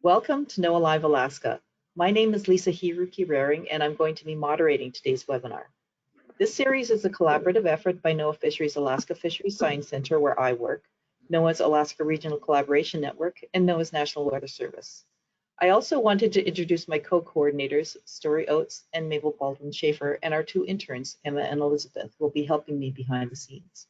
Welcome to NOAA Live Alaska. My name is Lisa Hiruki-Raring, and I'm going to be moderating today's webinar. This series is a collaborative effort by NOAA Fisheries Alaska Fisheries Science Center, where I work, NOAA's Alaska Regional Collaboration Network, and NOAA's National Weather Service. I also wanted to introduce my co-coordinators, Story Oates and Mabel Baldwin-Schaefer, and our two interns, Emma and Elizabeth, who will be helping me behind the scenes.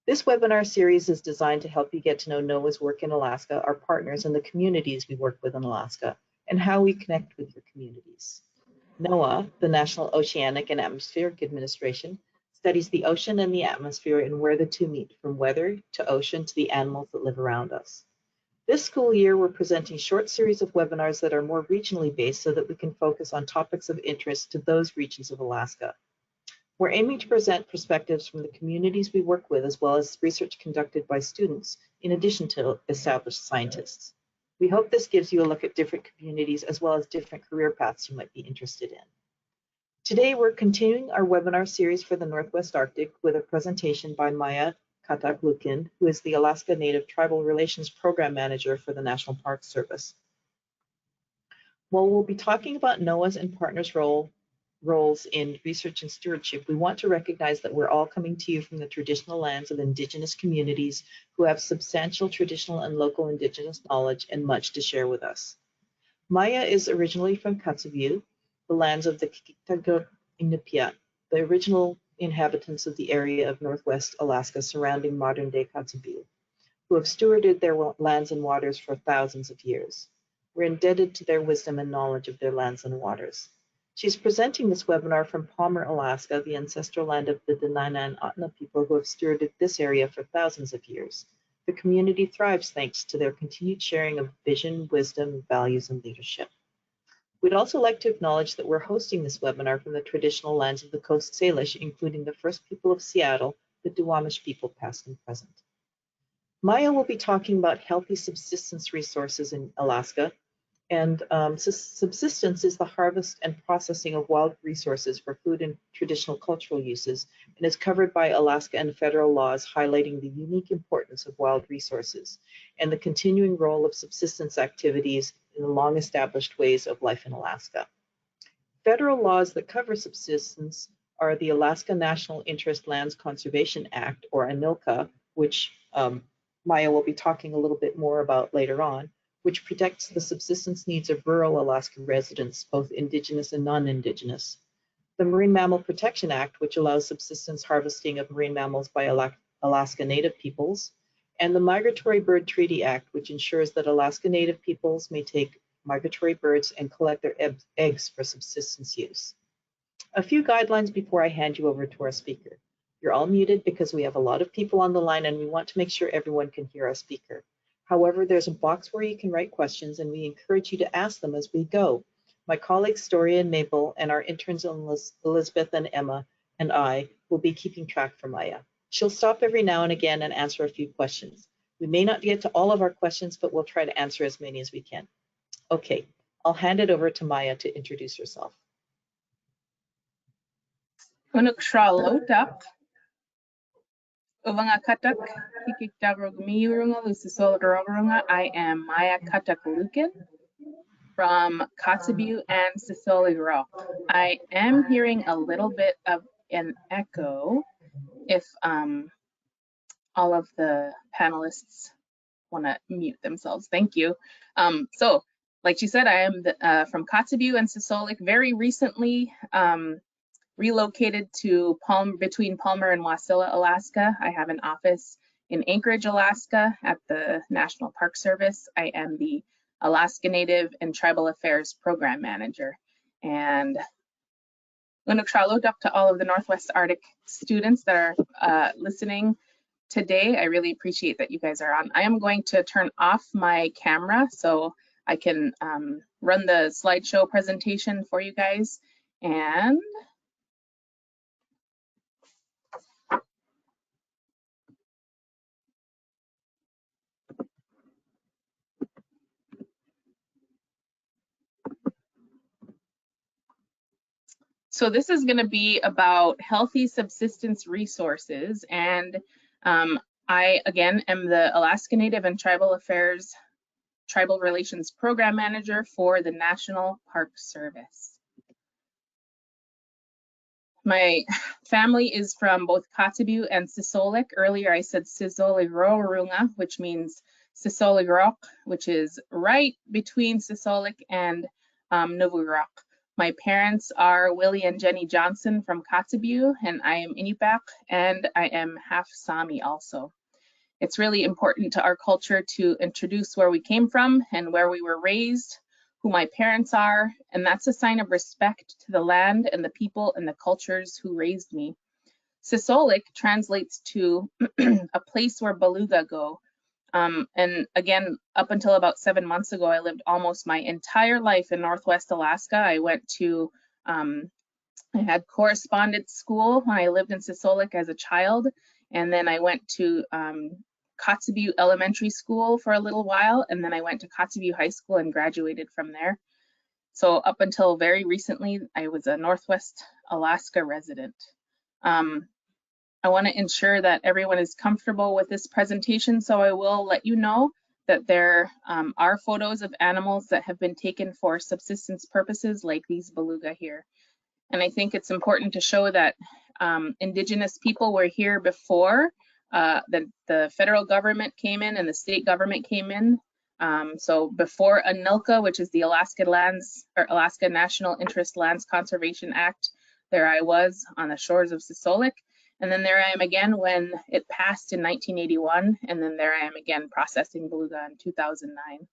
This webinar series is designed to help you get to know NOAA's work in Alaska, our partners, and the communities we work with in Alaska, and how we connect with your communities. NOAA, the National Oceanic and Atmospheric Administration, studies the ocean and the atmosphere and where the two meet, from weather to ocean to the animals that live around us. This school year, we're presenting short series of webinars that are more regionally based so that we can focus on topics of interest to those regions of Alaska. We're aiming to present perspectives from the communities we work with, as well as research conducted by students, in addition to established scientists. We hope this gives you a look at different communities as well as different career paths you might be interested in. Today, we're continuing our webinar series for the Northwest Arctic with a presentation by Maya Kataklukin, who is the Alaska Native Tribal Relations Program Manager for the National Park Service. While we'll be talking about NOAA's and partners' roles in research and stewardship, we want to recognize that we're all coming to you from the traditional lands of Indigenous communities who have substantial traditional and local Indigenous knowledge and much to share with us. Maya is originally from Kotzebue, the lands of the Kikita-Inupiat, the original inhabitants of the area of Northwest Alaska surrounding modern-day Kotzebue, who have stewarded their lands and waters for thousands of years. We're indebted to their wisdom and knowledge of their lands and waters. She's presenting this webinar from Palmer, Alaska, the ancestral land of the Dena'ina Atna people who have stewarded this area for thousands of years. The community thrives thanks to their continued sharing of vision, wisdom, values, and leadership. We'd also like to acknowledge that we're hosting this webinar from the traditional lands of the Coast Salish, including the first people of Seattle, the Duwamish people, past and present. Maya will be talking about healthy subsistence resources in Alaska. And subsistence is the harvest and processing of wild resources for food and traditional cultural uses, and is covered by Alaska and federal laws highlighting the unique importance of wild resources and the continuing role of subsistence activities in the long-established ways of life in Alaska. Federal laws that cover subsistence are the Alaska National Interest Lands Conservation Act, or ANILCA, which Maya will be talking a little bit more about later on, which protects the subsistence needs of rural Alaska residents, both Indigenous and non-Indigenous. The Marine Mammal Protection Act, which allows subsistence harvesting of marine mammals by Alaska Native peoples, and the Migratory Bird Treaty Act, which ensures that Alaska Native peoples may take migratory birds and collect their eggs for subsistence use. A few guidelines before I hand you over to our speaker. You're all muted because we have a lot of people on the line and we want to make sure everyone can hear our speaker. However, there's a box where you can write questions and we encourage you to ask them as we go. My colleagues Story and Mabel and our interns Elizabeth and Emma and I will be keeping track for Maya. She'll stop every now and again and answer a few questions. We may not get to all of our questions, but we'll try to answer as many as we can. Okay, I'll hand it over to Maya to introduce herself. I am Maya Kataklukin from Kotzebue and Sisseligro. I am hearing a little bit of an echo if all of the panelists want to mute themselves. Thank you. So, like she said, I am from Kotzebue and Sisselig, very recently relocated to between Palmer and Wasilla, Alaska. I have an office in Anchorage, Alaska at the National Park Service. I am the Alaska Native and Tribal Affairs Program Manager. And Unuk to all of the Northwest Arctic students that are listening today. I really appreciate that you guys are on. I am going to turn off my camera so I can run the slideshow presentation for you guys. And so this is going to be about healthy subsistence resources, and I again am the Alaska Native and Tribal Affairs Tribal Relations Program Manager for the National Park Service. My family is from both Kotzebue and Sisolak. Earlier I said Sisolak, which means Sisolak, which is right between Sisolak and Novuraq. My parents are Willie and Jenny Johnson from Kotzebue, and I am Inupiaq, and I am half Sami also. It's really important to our culture to introduce where we came from and where we were raised, who my parents are, and that's a sign of respect to the land and the people and the cultures who raised me. Sisolak translates to a place where beluga go. And again, up until about 7 months ago, I lived almost my entire life in Northwest Alaska. I went to, I had correspondence school when I lived in Sisolak as a child, and then I went to Kotzebue Elementary School for a little while, and then I went to Kotzebue High School and graduated from there. So up until very recently, I was a Northwest Alaska resident. I want to ensure that everyone is comfortable with this presentation, so I will let you know that there are photos of animals that have been taken for subsistence purposes, like these beluga here. And I think it's important to show that Indigenous people were here before the federal government came in and the state government came in. So before ANILCA, which is the Alaska National Interest Lands Conservation Act, there I was on the shores of Sisolak. And then there I am again when it passed in 1981, and then there I am again processing beluga in 2009.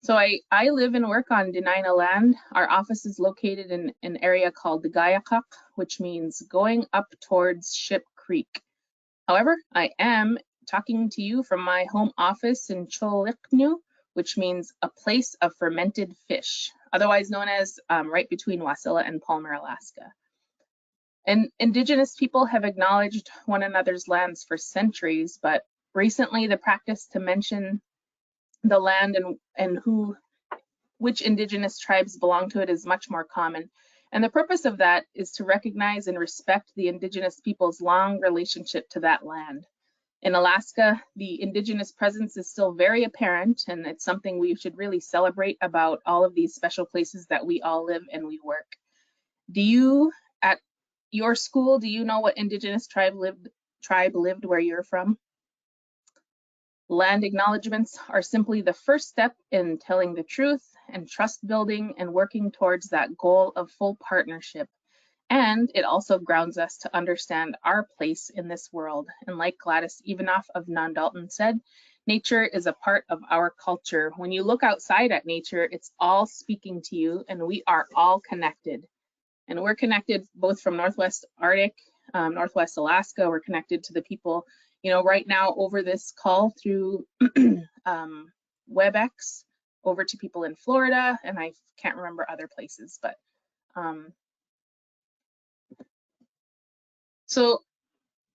So I live and work on Dena'ina land. Our office is located in an area called the Gayakak, which means going up towards Ship Creek. However, I am talking to you from my home office in Ch'u'liknu, which means a place of fermented fish, otherwise known as right between Wasilla and Palmer, Alaska. And Indigenous people have acknowledged one another's lands for centuries, but recently the practice to mention the land and which Indigenous tribes belong to it is much more common. And the purpose of that is to recognize and respect the Indigenous people's long relationship to that land. In Alaska, the Indigenous presence is still very apparent, and it's something we should really celebrate about all of these special places that we all live and we work. Do you, at your school, do you know what Indigenous tribe lived where you're from? Land acknowledgements are simply the first step in telling the truth and trust building and working towards that goal of full partnership. And it also grounds us to understand our place in this world. And like Gladys Ivanoff of Non-Dalton said, nature is a part of our culture. When you look outside at nature, it's all speaking to you, and we are all connected. And we're connected both from Northwest Arctic, Northwest Alaska. We're connected to the people, you know, right now over this call through WebEx, over to people in Florida, and I can't remember other places, but so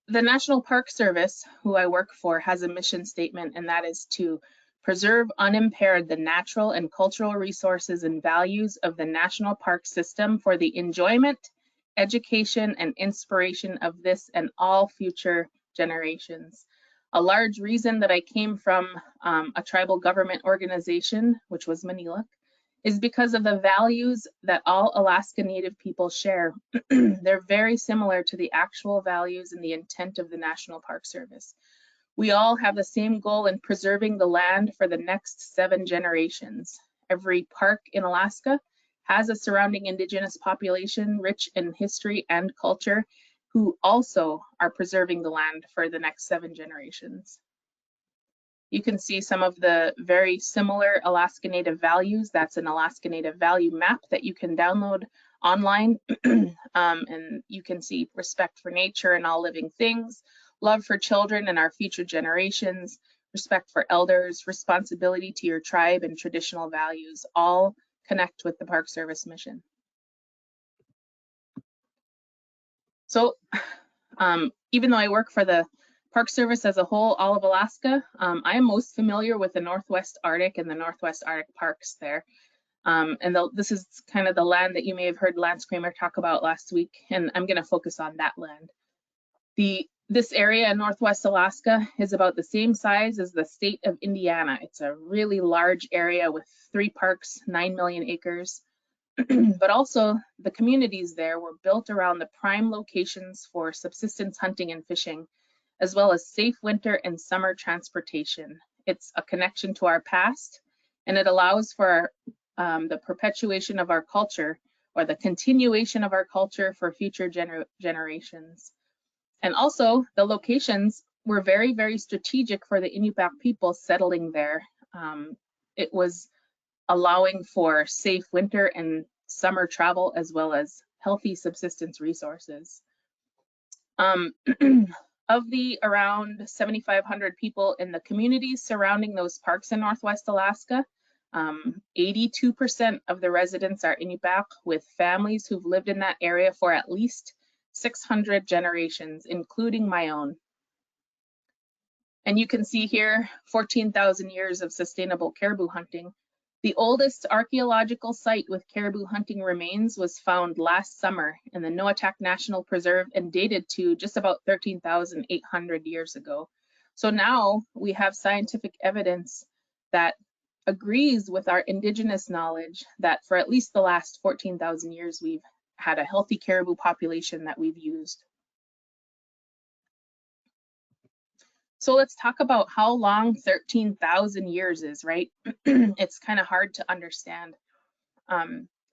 the National Park Service, who I work for, has a mission statement, and that is to preserve unimpaired the natural and cultural resources and values of the national park system for the enjoyment, education, and inspiration of this and all future generations. A large reason that I came from a tribal government organization, which was Maniluk, is because of the values that all Alaska Native people share. They're very similar to the actual values and the intent of the National Park Service. We all have the same goal in preserving the land for the next 7 generations. Every park in Alaska has a surrounding Indigenous population rich in history and culture who also are preserving the land for the next 7 generations. You can see some of the very similar Alaska Native values. That's an Alaska Native value map that you can download online. And you can see respect for nature and all living things, love for children and our future generations, respect for elders, responsibility to your tribe, and traditional values all connect with the Park Service mission. So even though I work for the Park Service as a whole, all of Alaska, I am most familiar with the Northwest Arctic and the Northwest Arctic parks there. This is kind of the land that you may have heard Lance Kramer talk about last week, and I'm going to focus on that land. The This area in Northwest Alaska is about the same size as the state of Indiana. It's a really large area with 3 parks, 9 million acres. But also the communities there were built around the prime locations for subsistence hunting and fishing, as well as safe winter and summer transportation. It's a connection to our past, and it allows for the perpetuation of our culture, or the continuation of our culture for future generations. And also the locations were very, very strategic for the Inupiaq people settling there. It was allowing for safe winter and summer travel, as well as healthy subsistence resources. Of the around 7,500 people in the communities surrounding those parks in Northwest Alaska, 82% of the residents are Inupiaq, with families who've lived in that area for at least 600 generations, including my own. And you can see here 14,000 years of sustainable caribou hunting. The oldest archaeological site with caribou hunting remains was found last summer in the Noatak National Preserve and dated to just about 13,800 years ago. So now we have scientific evidence that agrees with our indigenous knowledge that for at least the last 14,000 years, we've had a healthy caribou population that we've used. So let's talk about how long 13,000 years is, right? It's kind of hard to understand.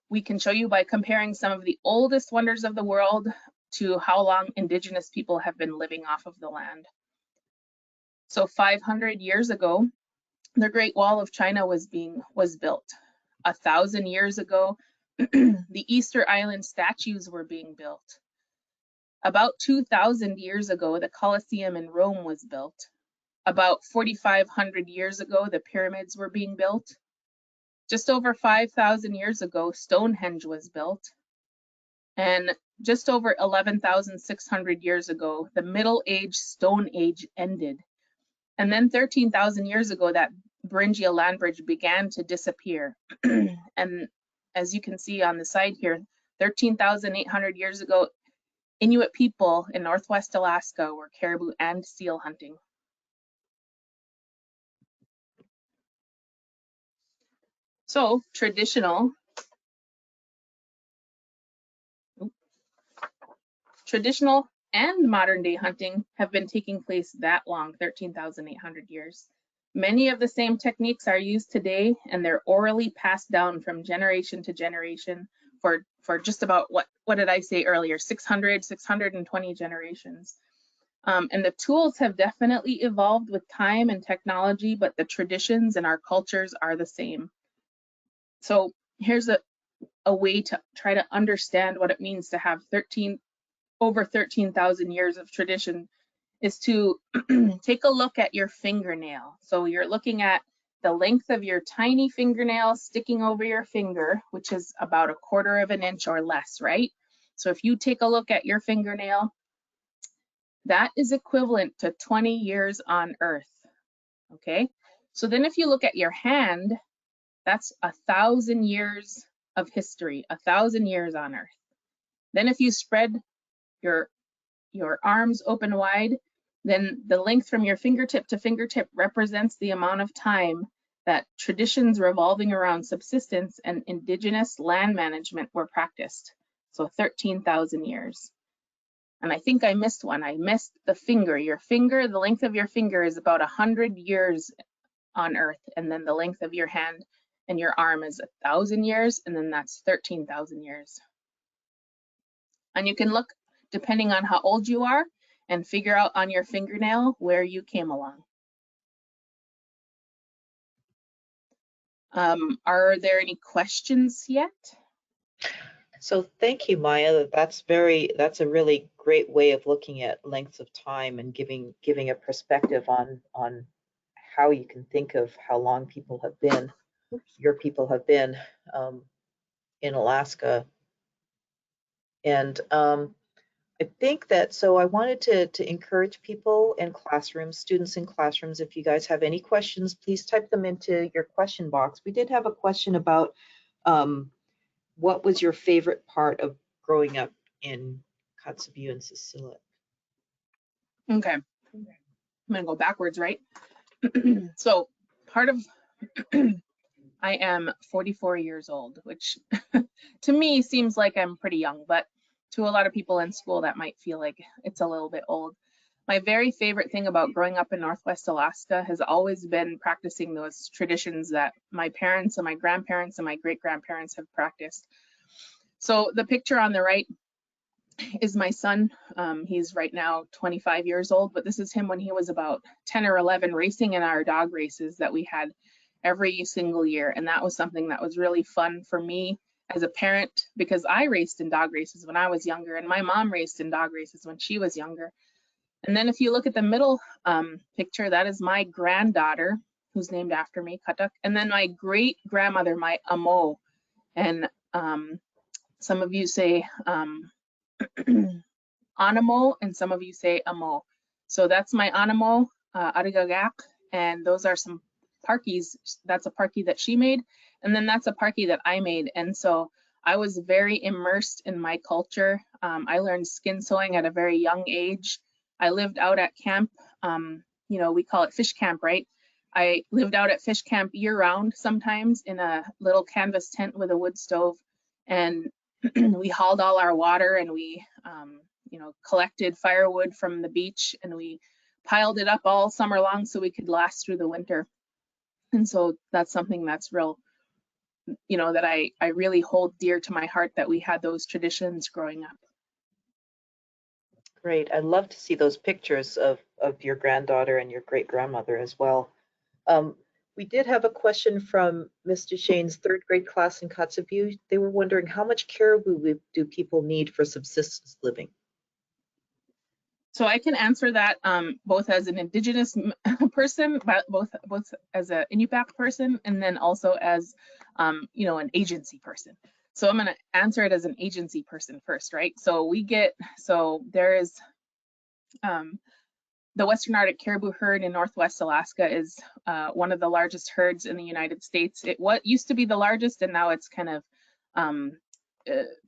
We can show you by comparing some of the oldest wonders of the world to how long indigenous people have been living off of the land. So 500 years ago, the Great Wall of China was built. 1,000 years ago, the Easter Island statues were being built. About 2,000 years ago, the Colosseum in Rome was built. About 4,500 years ago, the pyramids were being built. Just over 5,000 years ago, Stonehenge was built. And just over 11,600 years ago, the Middle Age Stone Age ended. And then 13,000 years ago, that Beringia land bridge began to disappear. And as you can see on the side here, 13,800 years ago, Inuit people in Northwest Alaska were caribou and seal hunting. So traditional and modern day hunting have been taking place that long, 13,800 years. Many of the same techniques are used today, and they're orally passed down from generation to generation for just about, what did I say earlier, 620 generations. And the tools have definitely evolved with time and technology, but the traditions and our cultures are the same. So here's a way to try to understand what it means to have over 13,000 years of tradition, is to take a look at your fingernail. So you're looking at the length of your tiny fingernail sticking over your finger, which is about 1/4 of an inch or less, right? So if you take a look at your fingernail, that is equivalent to 20 years on Earth, okay? So then if you look at your hand, that's 1,000 years of history, 1,000 years on Earth. Then if you spread your arms open wide, then the length from your fingertip to fingertip represents the amount of time that traditions revolving around subsistence and indigenous land management were practiced. So 13,000 years. And I think I missed one. I missed the finger. Your finger, the length of your finger is about 100 years on Earth. And then the length of your hand and your arm is 1,000 years. And then that's 13,000 years. And you can look, depending on how old you are, and figure out on your fingernail where you came along. Are there any questions yet? So thank you, Maya. That's a really great way of looking at lengths of time and giving a perspective on how you can think of how long people have been, your people have been in Alaska. And I think that, so I wanted to encourage people in classrooms, students in classrooms, if you guys have any questions, please type them into your question box. We did have a question about what was your favorite part of growing up in Kotzebue and Sisselit? Okay, I'm gonna go backwards, right? So part of I am 44 years old, which to me seems like I'm pretty young, but to a lot of people in school that might feel like it's a little bit old. My very favorite thing about growing up in Northwest Alaska has always been practicing those traditions that my parents and my grandparents and my great-grandparents have practiced. So the picture on the right is my son. He's right now 25 years old, but this is him when he was about 10 or 11 racing in our dog races that we had every single year. And that was something that was really fun for me as a parent because I raced in dog races when I was younger and my mom raced in dog races when she was younger. And then if you look at the middle picture, that is my granddaughter who's named after me, Katak. And then my great grandmother, my amo. And some of you say Anamo, and some of you say Amo. So that's my Anamo, Arigagak, and those are some parkies. That's a parkie that she made, and then that's a parkie that I made. And so I was very immersed in my culture. I learned skin sewing at a very young age. I lived out at camp, you know, we call it fish camp, right? I lived out at fish camp year round, sometimes in a little canvas tent with a wood stove, and we hauled all our water and we you know, collected firewood from the beach and we piled it up all summer long so we could last through the winter. And so that's something that's real, you know, that I really hold dear to my heart, that we had those traditions growing up. Great. I'd love to see those pictures of your granddaughter and your great grandmother as well. We did have a question from Mr. Shane's third grade class in Kotzebue. They were wondering how much caribou do people need for subsistence living? So I can answer that both as an Indigenous person, but both as an Inupiaq person, and then also as you know, an agency person. So I'm going to answer it as an agency person first, right? So there is the Western Arctic caribou herd in Northwest Alaska is one of the largest herds in the United States. It used to be the largest, and now it's kind of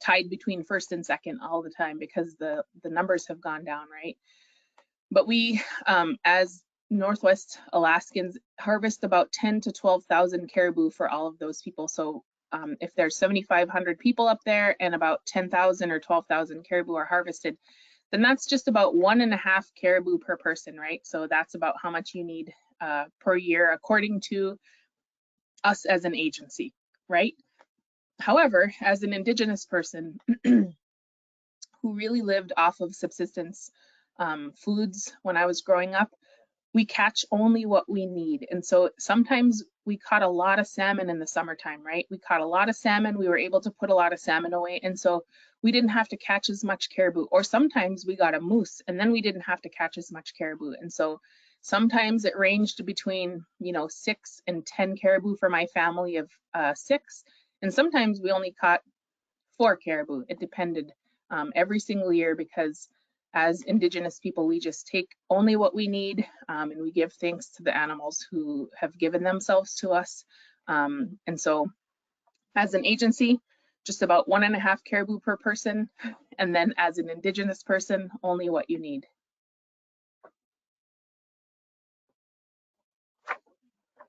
tied between first and second all the time because the numbers have gone down, right? But we, as Northwest Alaskans, harvest about 10 to 12,000 caribou for all of those people. So if there's 7,500 people up there and about 10,000 or 12,000 caribou are harvested, then that's just about 1.5 caribou per person, right? So that's about how much you need per year, according to us as an agency, right? However, as an Indigenous person who really lived off of subsistence foods when I was growing up, we catch only what we need. And so sometimes we caught a lot of salmon in the summertime, right? We caught a lot of salmon. We were able to put a lot of salmon away. And so we didn't have to catch as much caribou. Or sometimes we got a moose and then we didn't have to catch as much caribou. And so sometimes it ranged between, you know, 6 and 10 caribou for my family of 6. And sometimes we only caught 4 caribou. It depended every single year, because as Indigenous people, we just take only what we need, and we give thanks to the animals who have given themselves to us. And so as an agency, just about 1.5 caribou per person. And then as an Indigenous person, only what you need.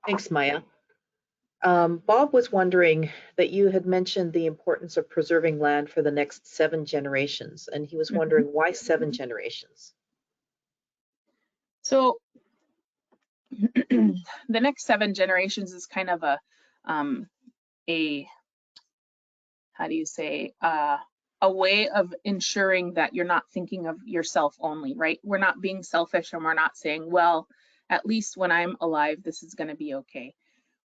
Thanks, Maya. Bob was wondering that you had mentioned the importance of preserving land for the next 7 generations, and he was wondering why 7 generations? So the next 7 generations is kind of a how do you say, a way of ensuring that you're not thinking of yourself only, right? We're not being selfish and we're not saying, well, at least when I'm alive, this is going to be okay.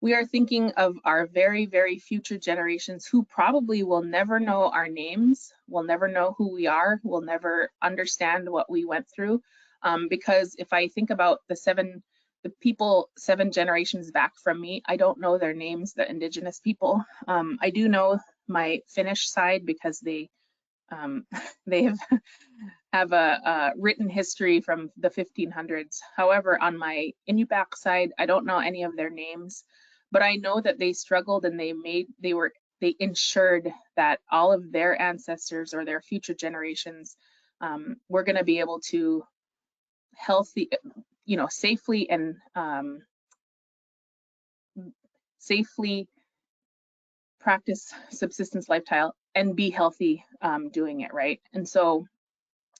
We are thinking of our very, very future generations who probably will never know our names, will never know who we are, will never understand what we went through. Because if I think about the people 7 generations back from me, I don't know their names, the Indigenous people. I do know my Finnish side because they have a written history from the 1500s. However, on my Inupiaq side, I don't know any of their names, but I know that they struggled and they ensured that all of their ancestors or their future generations were going to be able to healthy, safely and safely practice subsistence lifestyle and be healthy doing it, right? And so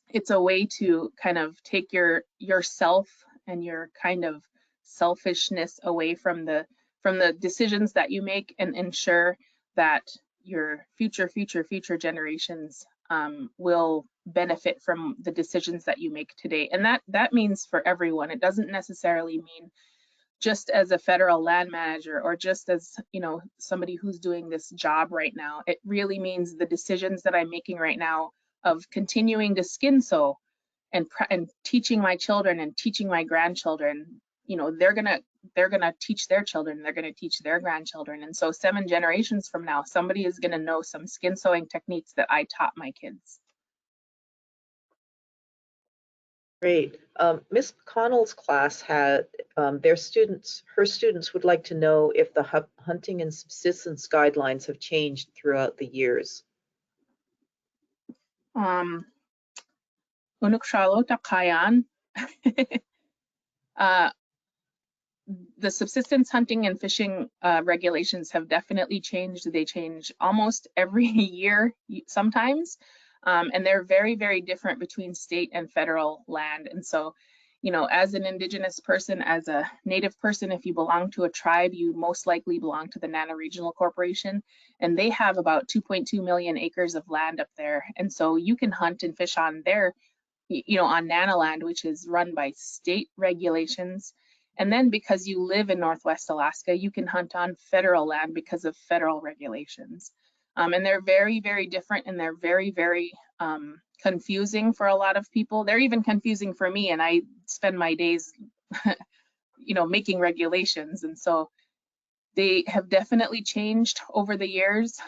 it's a way to kind of take yourself and your kind of selfishness away from the decisions that you make and ensure that your future generations will benefit from the decisions that you make today. And that means for everyone. It doesn't necessarily mean just as a federal land manager or just as somebody who's doing this job right now. It really means the decisions that I'm making right now of continuing to skin sow and teaching my children and teaching my grandchildren. They're gonna teach their children, they're gonna teach their grandchildren, and so 7 generations from now, somebody is gonna know some skin sewing techniques that I taught my kids. Great. Miss Connell's class had her students would like to know if the hunting and subsistence guidelines have changed throughout the years. Unuk Charlotte Kayan. The subsistence hunting and fishing regulations have definitely changed. They change almost every year sometimes, and they're very, very different between state and federal land. And so, as an Indigenous person, as a Native person, if you belong to a tribe, you most likely belong to the Nana Regional Corporation, and they have about 2.2 million acres of land up there. And so you can hunt and fish on their, on Nana land, which is run by state regulations. And then because you live in Northwest Alaska, you can hunt on federal land because of federal regulations. And they're very, very different, and they're very, very confusing for a lot of people. They're even confusing for me, and I spend my days, making regulations. And so they have definitely changed over the years.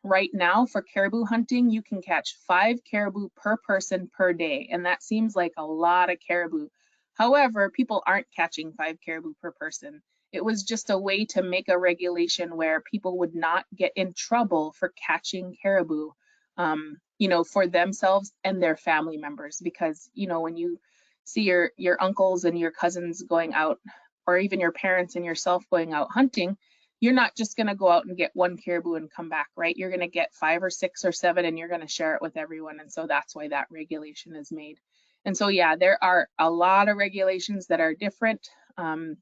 Right now for caribou hunting, you can catch 5 caribou per person per day, and that seems like a lot of caribou. However, people aren't catching 5 caribou per person. It was just a way to make a regulation where people would not get in trouble for catching caribou, for themselves and their family members. Because, when you see your uncles and your cousins going out, or even your parents and yourself going out hunting, you're not just going to go out and get 1 caribou and come back, right? You're going to get 5 or 6 or 7, and you're going to share it with everyone. And so that's why that regulation is made. And so, yeah, there are a lot of regulations that are different, and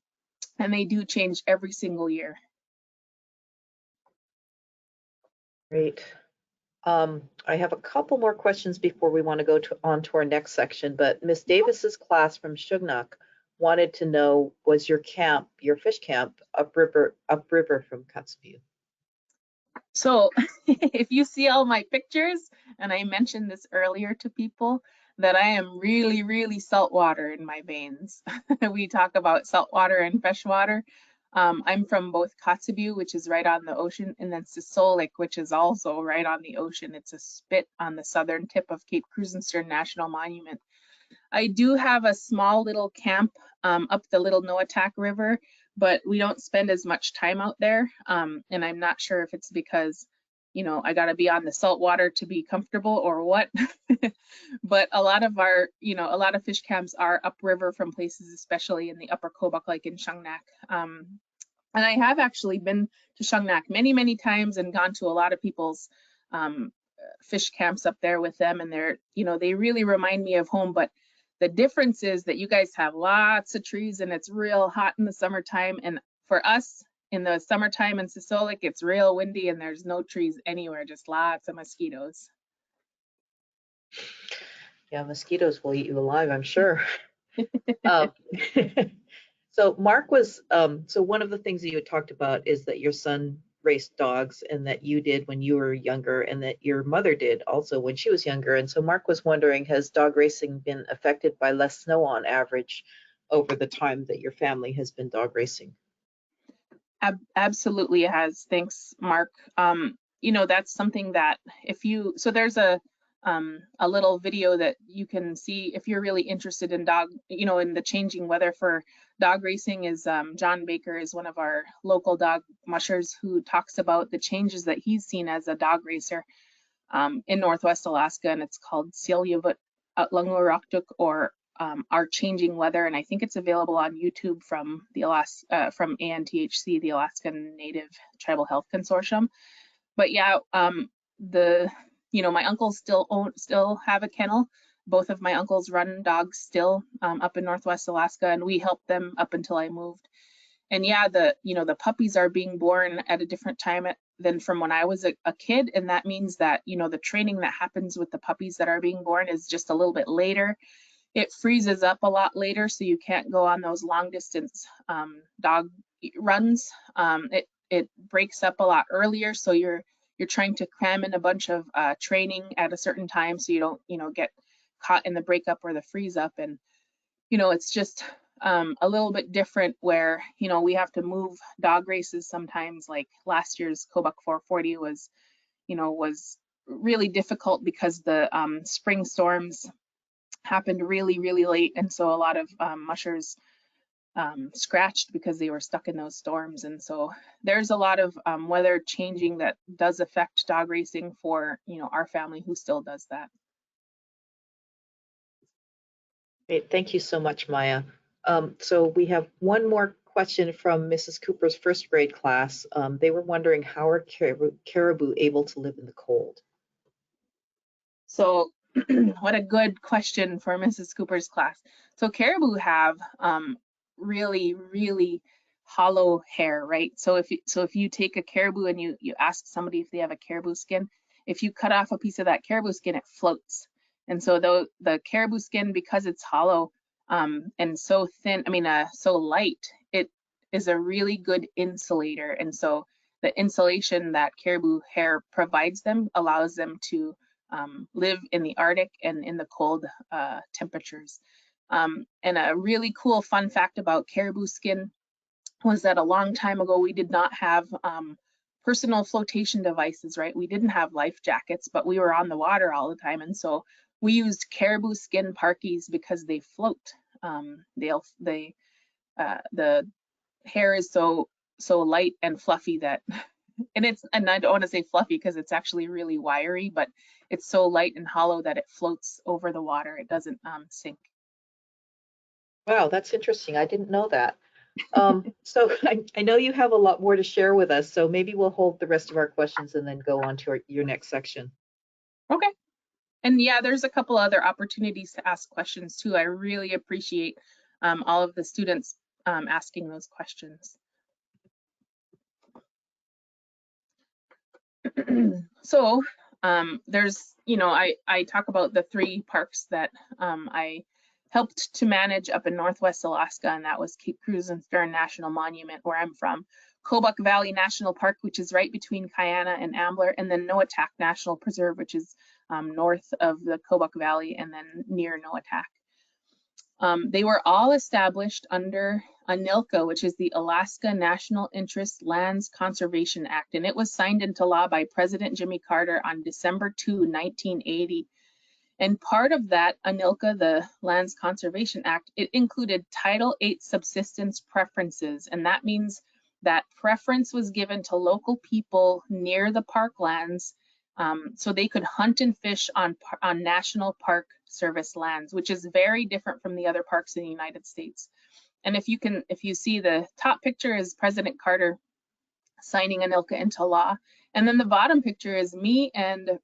they do change every single year. Great. I have a couple more questions before we want to go on to our next section, but Miss Davis's class from Shugnak wanted to know, was your fish camp upriver from Kotzebue? So if you see all my pictures, and I mentioned this earlier to people, that I am really, really saltwater in my veins. We talk about saltwater and freshwater. I'm from both Kotzebue, which is right on the ocean, and then Sisolik, which is also right on the ocean. It's a spit on the southern tip of Cape Krusenstern National Monument. I do have a small little camp up the Little Noatak River, but we don't spend as much time out there. And I'm not sure if it's because, I got to be on the salt water to be comfortable or what. But a lot of our, a lot of fish camps are upriver from places, especially in the upper Kobuk, like in Shungnak. And I have actually been to Shungnak many, many times and gone to a lot of people's fish camps up there with them. And they're, they really remind me of home. But the difference is that you guys have lots of trees and it's real hot in the summertime. And for us in the summertime in Sisolik, it's real windy and there's no trees anywhere, just lots of mosquitoes. Yeah, mosquitoes will eat you alive, I'm sure. So Mark was, so one of the things that you had talked about is that your son raced dogs and that you did when you were younger and that your mother did also when she was younger. And so Mark was wondering, has dog racing been affected by less snow on average over the time that your family has been dog racing? Absolutely it has. Thanks, Mark. That's something that so there's a little video that you can see if you're really interested in in the changing weather for dog racing. Is John Baker is one of our local dog mushers who talks about the changes that he's seen as a dog racer in Northwest Alaska, and it's called Silyavut Atlanguroktuk, or our changing weather, and I think it's available on YouTube from the from ANTHC, the Alaskan Native Tribal Health Consortium. But yeah, my uncles still have a kennel. Both of my uncles run dogs still up in Northwest Alaska, and we helped them up until I moved. And yeah, the puppies are being born at a different time than from when I was a kid, and that means that the training that happens with the puppies that are being born is just a little bit later. It freezes up a lot later, so you can't go on those long distance dog runs. It breaks up a lot earlier, so you're trying to cram in a bunch of training at a certain time, so you don't get caught in the breakup or the freeze up. And it's just a little bit different where we have to move dog races sometimes. Like last year's Kobuk 440 was really difficult because the spring storms happened really late, and so a lot of mushers scratched because they were stuck in those storms. And so there's a lot of weather changing that does affect dog racing for our family who still does that. Great, thank you so much, Maya. So we have one more question from Mrs. Cooper's first grade class. They were wondering, how are caribou able to live in the cold? So what a good question for Mrs. Cooper's class. So caribou have really hollow hair, right? So if you take a caribou and you ask somebody if they have a caribou skin, if you cut off a piece of that caribou skin, it floats. And so the caribou skin, because it's hollow and so thin, so light, it is a really good insulator. And so the insulation that caribou hair provides them allows them to live in the Arctic and in the cold temperatures. And a really cool fun fact about caribou skin was that a long time ago, we did not have personal flotation devices, right? We didn't have life jackets, but we were on the water all the time. And so we used caribou skin parkies because they float. The hair is so light and fluffy that, and I don't want to say fluffy because it's actually really wiry, but it's so light and hollow that it floats over the water. It doesn't sink. Wow, that's interesting. I didn't know that. So I know you have a lot more to share with us, so maybe we'll hold the rest of our questions and then go on to your next section. Okay. And yeah, there's a couple other opportunities to ask questions too. I really appreciate all of the students asking those questions. So there's, I talk about the 3 parks that I helped to manage up in Northwest Alaska, and that was Cape Cruz and Stern National Monument, where I'm from, Kobuk Valley National Park, which is right between Kayana and Ambler, and then Noatak National Preserve, which is north of the Kobuk Valley and then near Noatak. They were all established under ANILCA, which is the Alaska National Interest Lands Conservation Act, and it was signed into law by President Jimmy Carter on December 2, 1980. And part of that ANILCA, the Lands Conservation Act, it included Title VIII subsistence preferences, and that means that preference was given to local people near the parklands so they could hunt and fish on National Park Service lands, which is very different from the other parks in the United States. And if you see, the top picture is President Carter signing ANILCA into law. And then the bottom picture is me and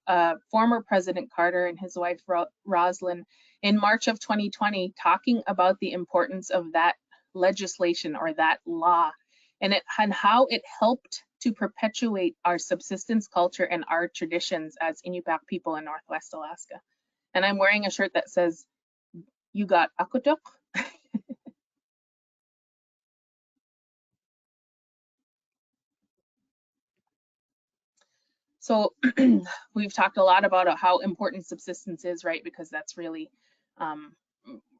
former President Carter and his wife Rosalyn in March of 2020 talking about the importance of that legislation or that law and how it helped to perpetuate our subsistence culture and our traditions as Inupiaq people in Northwest Alaska. And I'm wearing a shirt that says, "You got Akutuk." So we've talked a lot about how important subsistence is, right? Because that's really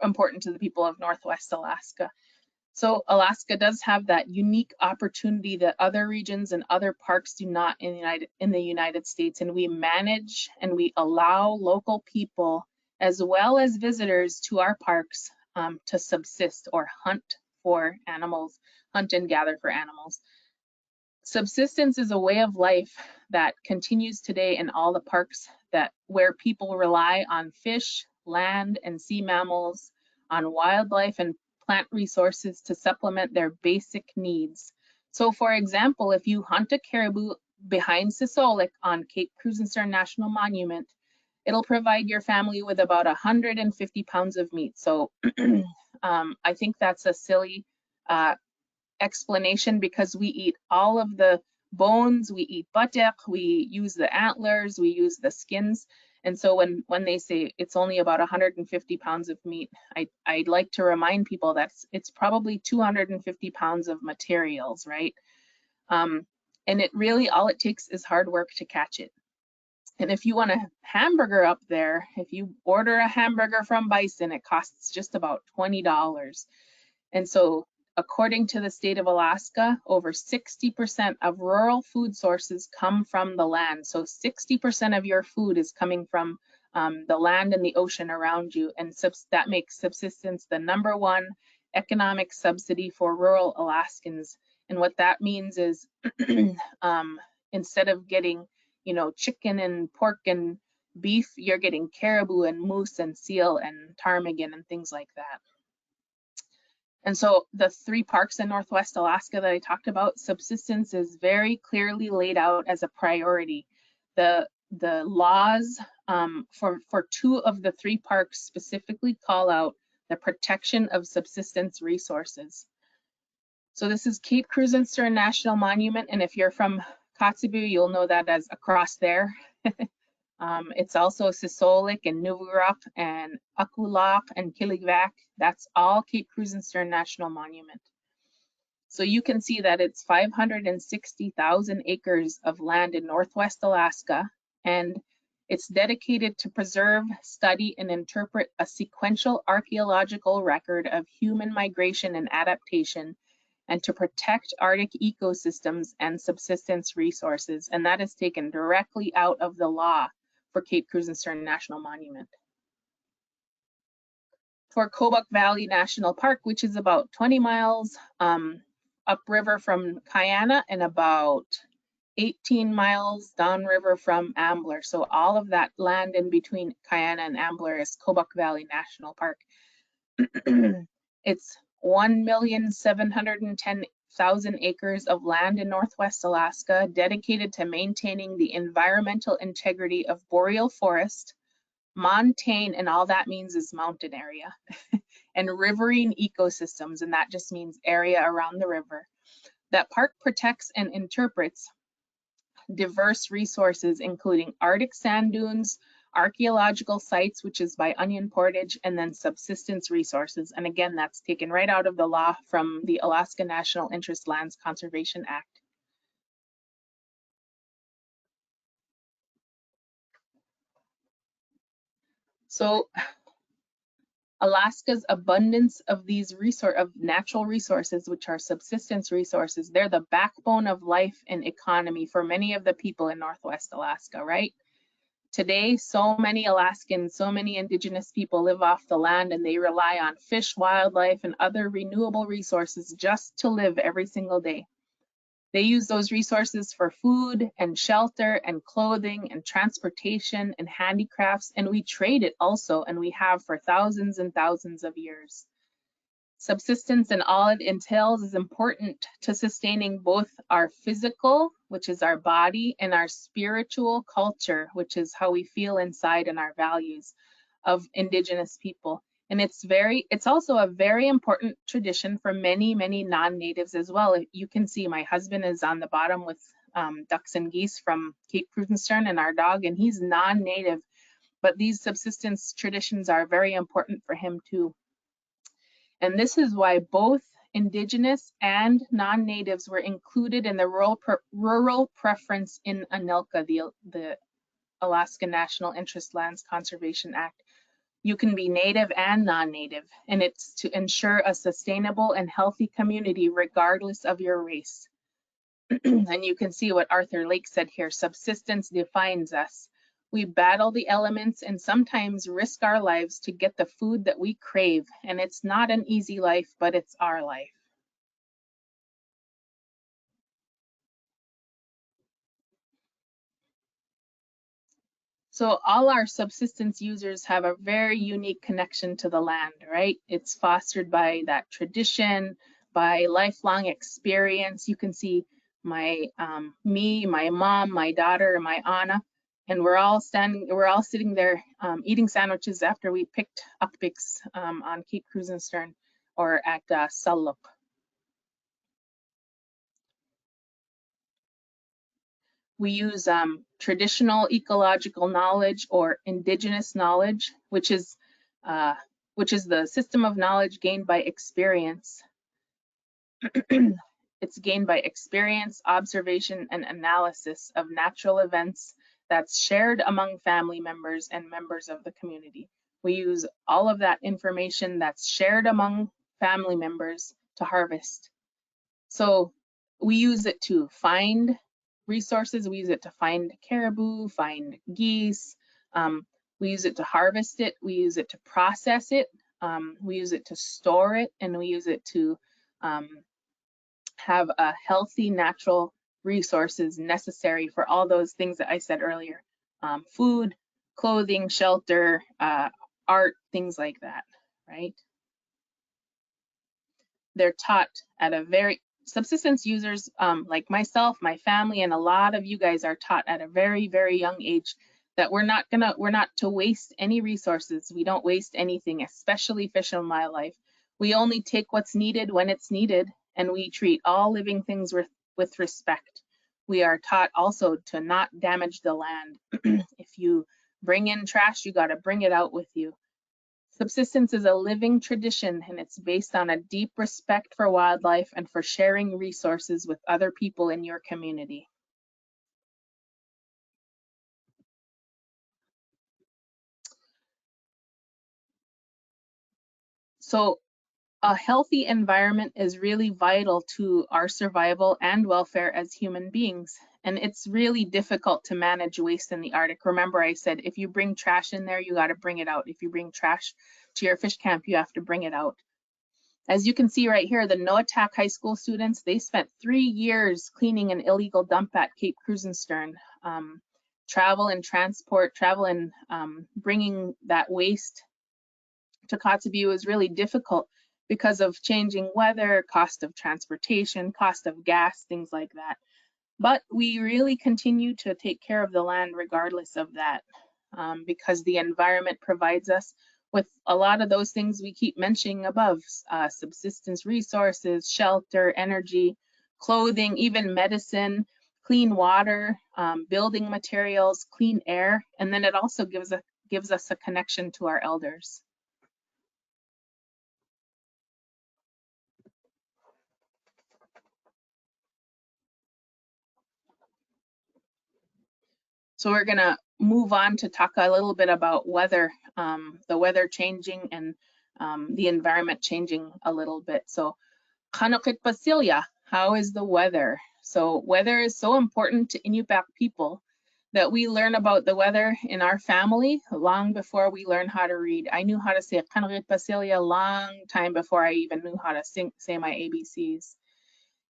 important to the people of Northwest Alaska. So Alaska does have that unique opportunity that other regions and other parks do not in the United States. And we manage and we allow local people as well as visitors to our parks to subsist or hunt for animals, hunt and gather for animals. Subsistence is a way of life that continues today in all the parks where people rely on fish, land, and sea mammals, on wildlife and plant resources to supplement their basic needs. So for example, if you hunt a caribou behind Sisolak on Cape Krusenstern National Monument, it'll provide your family with about 150 pounds of meat. So I think that's a silly explanation because we eat all of the bones, we eat buttock, we use the antlers, we use the skins. And so when they say it's only about 150 pounds of meat, I'd like to remind people that it's probably 250 pounds of materials, right? And it really, all it takes is hard work to catch it. And if you want a hamburger up there, if you order a hamburger from Bison, it costs just about $20. And so according to the state of Alaska, over 60% of rural food sources come from the land. So 60% of your food is coming from the land and the ocean around you. And that makes subsistence the #1 economic subsidy for rural Alaskans. And what that means is instead of getting, you know, chicken and pork and beef, you're getting caribou and moose and seal and ptarmigan and things like that. And so the 3 parks in Northwest Alaska that I talked about, subsistence is very clearly laid out as a priority. The laws for 2 of the 3 parks specifically call out the protection of subsistence resources. So this is Cape Krusenstern National Monument, and if you're from Kotzebue, you'll know that as across there. It's also Sisolak and Nuvurak and Akulak and Kiligvac. That's all Cape Krusenstern National Monument. So you can see that it's 560,000 acres of land in Northwest Alaska, and it's dedicated to preserve, study, and interpret a sequential archaeological record of human migration and adaptation, and to protect Arctic ecosystems and subsistence resources. And that is taken directly out of the law for Cape Krusenstern National Monument. For Kobuk Valley National Park, which is about 20 miles upriver from Kayana and about 18 miles downriver from Ambler. So all of that land in between Kayana and Ambler is Kobuk Valley National Park. It's 1,710,000 acres of land in Northwest Alaska dedicated to maintaining the environmental integrity of boreal forest, montane, and all that means is mountain area, and riverine ecosystems, and that just means area around the river. That park protects and interprets diverse resources, including Arctic sand dunes, archaeological sites, which is by Onion Portage, and then subsistence resources. And again, that's taken right out of the law from the Alaska National Interest Lands Conservation Act. So Alaska's abundance of these natural resources, which are subsistence resources, they're the backbone of life and economy for many of the people in Northwest Alaska, right? Today, so many Alaskans, so many Indigenous people live off the land, and they rely on fish, wildlife, and other renewable resources just to live every single day. They use those resources for food and shelter and clothing and transportation and handicrafts, and we trade it also, and we have for thousands and thousands of years. Subsistence and all it entails is important to sustaining both our physical, which is our body, and our spiritual culture, which is how we feel inside and our values of Indigenous people. And it's also a very important tradition for many, many non-natives as well. You can see my husband is on the bottom with ducks and geese from Cape Krusenstern and our dog, and he's non-native, but these subsistence traditions are very important for him too. And this is why both Indigenous and non-natives were included in the rural preference in ANILCA, the Alaska National Interest Lands Conservation Act. You can be native and non-native, and it's to ensure a sustainable and healthy community regardless of your race. And you can see what Arthur Lake said here, subsistence defines us. We battle the elements and sometimes risk our lives to get the food that we crave. And it's not an easy life, but it's our life. So all our subsistence users have a very unique connection to the land, right? It's fostered by that tradition, by lifelong experience. You can see me, my mom, my daughter, and my Anna, and we're all sitting there eating sandwiches after we picked ukpiks on Cape Krusenstern or at Sallup. We use traditional ecological knowledge or indigenous knowledge, which is the system of knowledge gained by experience. It's gained by experience, observation, and analysis of natural events that's shared among family members and members of the community. We use all of that information that's shared among family members to harvest. So we use it to find resources. We use it to find caribou, find geese. We use it to harvest it. We use it to process it. We use it to store it, and we use it to have a healthy natural resources necessary for all those things that I said earlier. Food, clothing, shelter, art, things like that, right? They're taught at a very, subsistence users like myself, my family, and a lot of you guys are taught at a very, very young age that we're not to waste any resources. We don't waste anything, especially fish and wildlife. We only take what's needed when it's needed, and we treat all living things with respect. We are taught also to not damage the land. If you bring in trash, you got to bring it out with you. Subsistence is a living tradition, and it's based on a deep respect for wildlife and for sharing resources with other people in your community. So a healthy environment is really vital to our survival and welfare as human beings. And it's really difficult to manage waste in the Arctic. Remember, I said, if you bring trash in there, you got to bring it out. If you bring trash to your fish camp, you have to bring it out. As you can see right here, the Noatak High School students, they spent 3 years cleaning an illegal dump at Cape Krusenstern. Travel and bringing that waste to Kotzebue is really difficult because of changing weather, cost of transportation, cost of gas, things like that. But we really continue to take care of the land regardless of that, because the environment provides us with a lot of those things we keep mentioning above, subsistence resources, shelter, energy, clothing, even medicine, clean water, building materials, clean air, and then it also gives us a connection to our elders. So we're gonna move on to talk a little bit about weather, the weather changing and the environment changing a little bit. So Kanokit Basilia, how is the weather? So weather is so important to Inupiaq people that we learn about the weather in our family long before we learn how to read. I knew how to say Kanokit Basilia a long time before I even knew how to say my ABCs.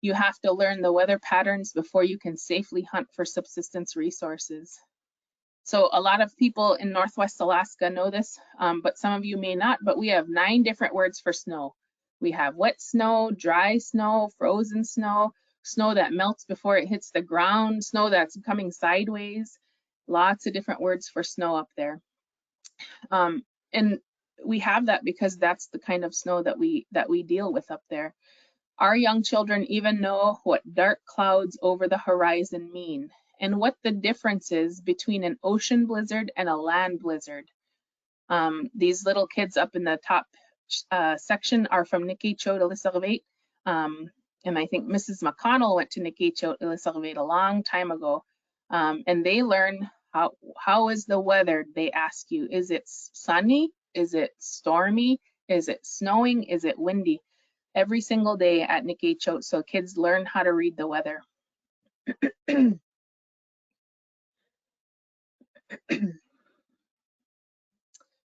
You have to learn the weather patterns before you can safely hunt for subsistence resources. So a lot of people in Northwest Alaska know this, but some of you may not, but we have 9 different words for snow. We have wet snow, dry snow, frozen snow, snow that melts before it hits the ground, snow that's coming sideways, lots of different words for snow up there. And we have that because that's the kind of snow that we deal with up there. Our young children even know what dark clouds over the horizon mean and what the difference is between an ocean blizzard and a land blizzard. These little kids up in the top section are from Nikitcho Ilisarvate, and I think Mrs. McConnell went to Nikitcho Ilisarvate a long time ago, and they learn how is the weather. They ask you, is it sunny? Is it stormy? Is it snowing? Is it windy? Every single day at Nikitcho, so kids learn how to read the weather.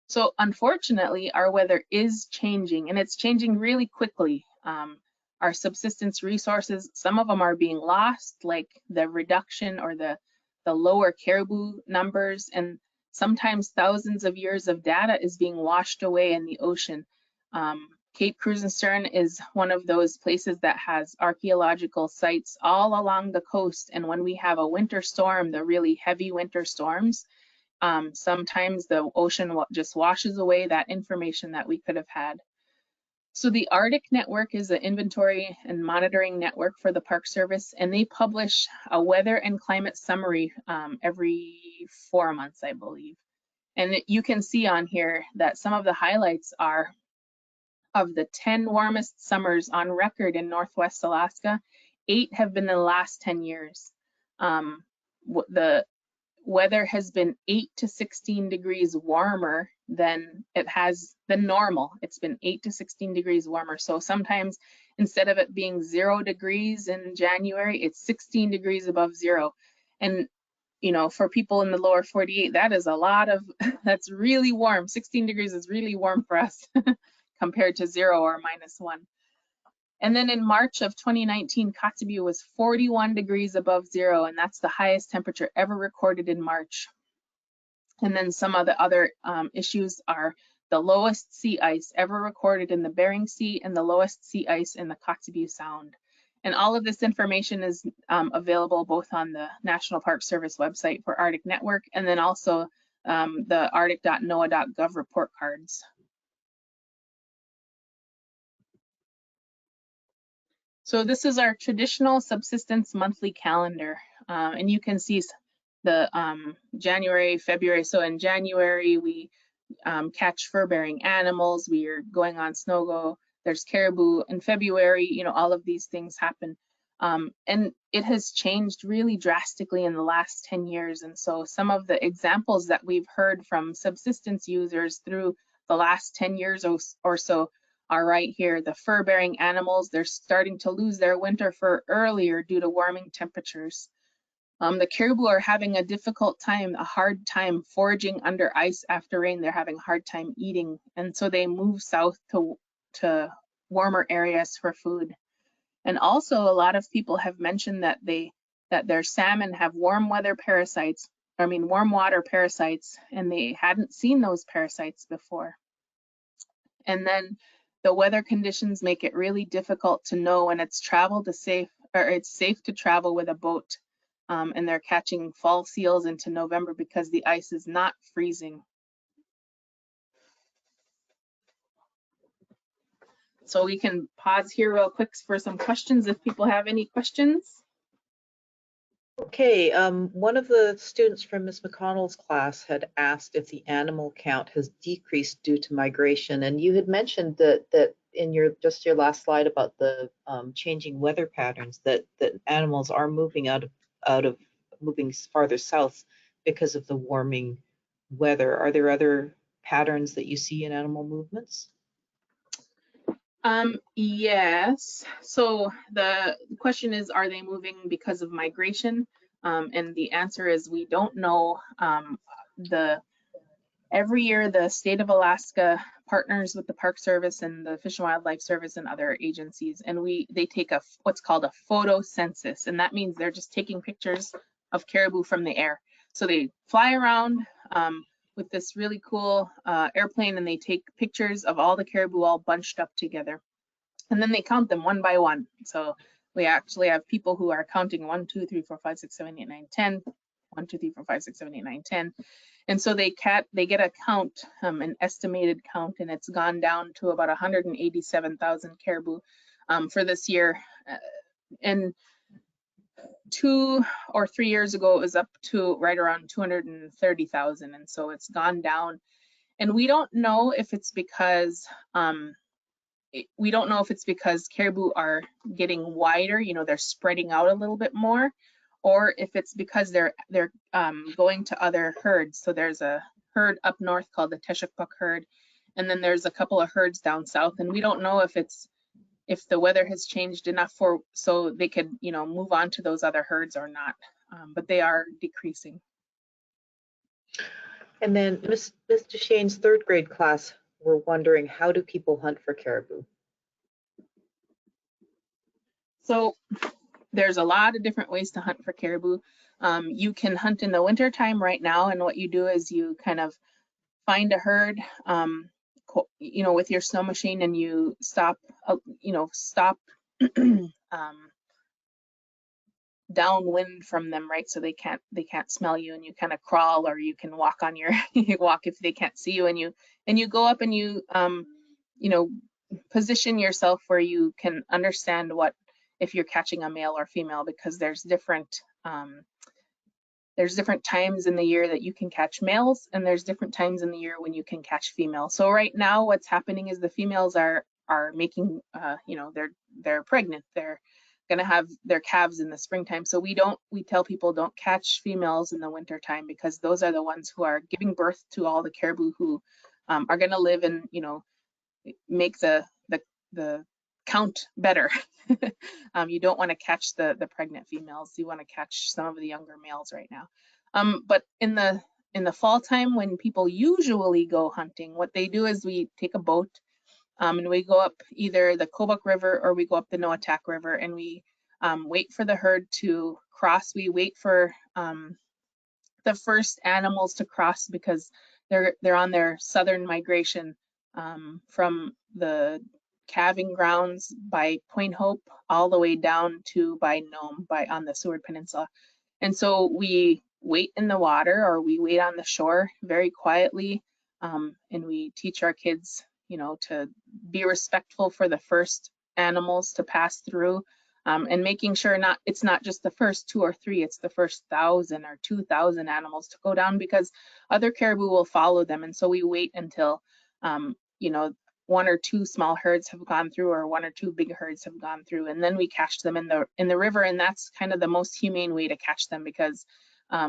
So unfortunately, our weather is changing, and it's changing really quickly. Our subsistence resources, some of them are being lost, like the reduction or the lower caribou numbers, and sometimes thousands of years of data is being washed away in the ocean. Cape Krusenstern is one of those places that has archaeological sites all along the coast. And when we have a winter storm, the really heavy winter storms, sometimes the ocean just washes away that information that we could have had. So the Arctic Network is an inventory and monitoring network for the Park Service, and they publish a weather and climate summary every 4 months, I believe. And you can see on here that some of the highlights are of the 10 warmest summers on record in Northwest Alaska, 8 have been in the last 10 years. The weather has been 8 to 16 degrees warmer than normal. It's been 8 to 16 degrees warmer. So sometimes instead of it being 0 degrees in January, it's 16 degrees above zero. And you know, for people in the lower 48, that is a lot of, that's really warm. 16 degrees is really warm for us compared to 0 or -1. And then in March of 2019, Kotzebue was 41 degrees above zero, and that's the highest temperature ever recorded in March. And then some of the other issues are the lowest sea ice ever recorded in the Bering Sea and the lowest sea ice in the Kotzebue Sound. And all of this information is available both on the National Park Service website for Arctic Network and then also the arctic.noaa.gov report cards. So this is our traditional subsistence monthly calendar. And you can see the January, February. So in January, we catch fur-bearing animals. We are going on snow go. There's caribou. In February, you know, all of these things happen. And it has changed really drastically in the last 10 years. And so some of the examples that we've heard from subsistence users through the last 10 years or so are right here. The fur-bearing animals, they're starting to lose their winter fur earlier due to warming temperatures. The caribou are having a difficult time, a hard time foraging under ice after rain. They're having a hard time eating. And so they move south to warmer areas for food. And also a lot of people have mentioned that their salmon have warm water parasites, and they hadn't seen those parasites before. And then the weather conditions make it really difficult to know when it's safe to travel with a boat. And they're catching fall seals into November because the ice is not freezing. So we can pause here real quick for some questions if people have any questions. Okay, one of the students from Ms. McConnell's class had asked if the animal count has decreased due to migration, and you had mentioned that in your last slide about the changing weather patterns, that animals are moving moving farther south because of the warming weather. Are there other patterns that you see in animal movements? Yes. So the question is, are they moving because of migration? And the answer is we don't know. Every year, the state of Alaska partners with the Park Service and the Fish and Wildlife Service and other agencies, and they take what's called a photo census, and that means they're just taking pictures of caribou from the air. So they fly around with this really cool airplane, and they take pictures of all the caribou all bunched up together. And then they count them one by one. So we actually have people who are counting 1, 2, 3, 4, 5, 6, 7, 8, 9, 10. 1, 2, 3, 4, 5, 6, 7, 8, 9, 10. And so they get a count, an estimated count, and it's gone down to about 187,000 caribou for this year. And 2 or 3 years ago, it was up to right around 230,000, and so it's gone down. And we don't know if it's because caribou are getting wider, you know, they're spreading out a little bit more, or if it's because they're going to other herds. So there's a herd up north called the Teshekpuk herd, and then there's a couple of herds down south, and we don't know if the weather has changed enough so they could, you know, move on to those other herds or not, but they are decreasing. And then Ms. Deshane's third grade class were wondering, how do people hunt for caribou? So there's a lot of different ways to hunt for caribou. You can hunt in the winter time right now, and what you do is you kind of find a herd, you know, with your snow machine, and you stop, you know, stop downwind from them, right? So they can't smell you, and you kind of crawl, or you can walk on your you walk if they can't see you, and you go up and you you know, position yourself where you can understand what if you're catching a male or female, because there's different times in the year that you can catch males, and there's different times in the year when you can catch females. So right now what's happening is the females are making you know, they're pregnant, they're gonna have their calves in the springtime. So we tell people don't catch females in the winter time, because those are the ones who are giving birth to all the caribou who are gonna live and, you know, make the count better. You don't want to catch the pregnant females. You want to catch some of the younger males right now. But in the fall time, when people usually go hunting, what they do is we take a boat and we go up either the Kobuk River or we go up the Noatak River, and we wait for the herd to cross. We wait for the first animals to cross, because they're on their southern migration from the calving grounds by Point Hope all the way down to by Nome on the Seward Peninsula. And so we wait in the water, or we wait on the shore very quietly, and we teach our kids, you know, to be respectful for the first animals to pass through, and making sure it's not just the first 2 or 3, it's the first 1,000 or 2,000 animals to go down, because other caribou will follow them. And so we wait until you know, 1 or 2 small herds have gone through, or 1 or 2 big herds have gone through, and then we catch them in the river. And that's kind of the most humane way to catch them, because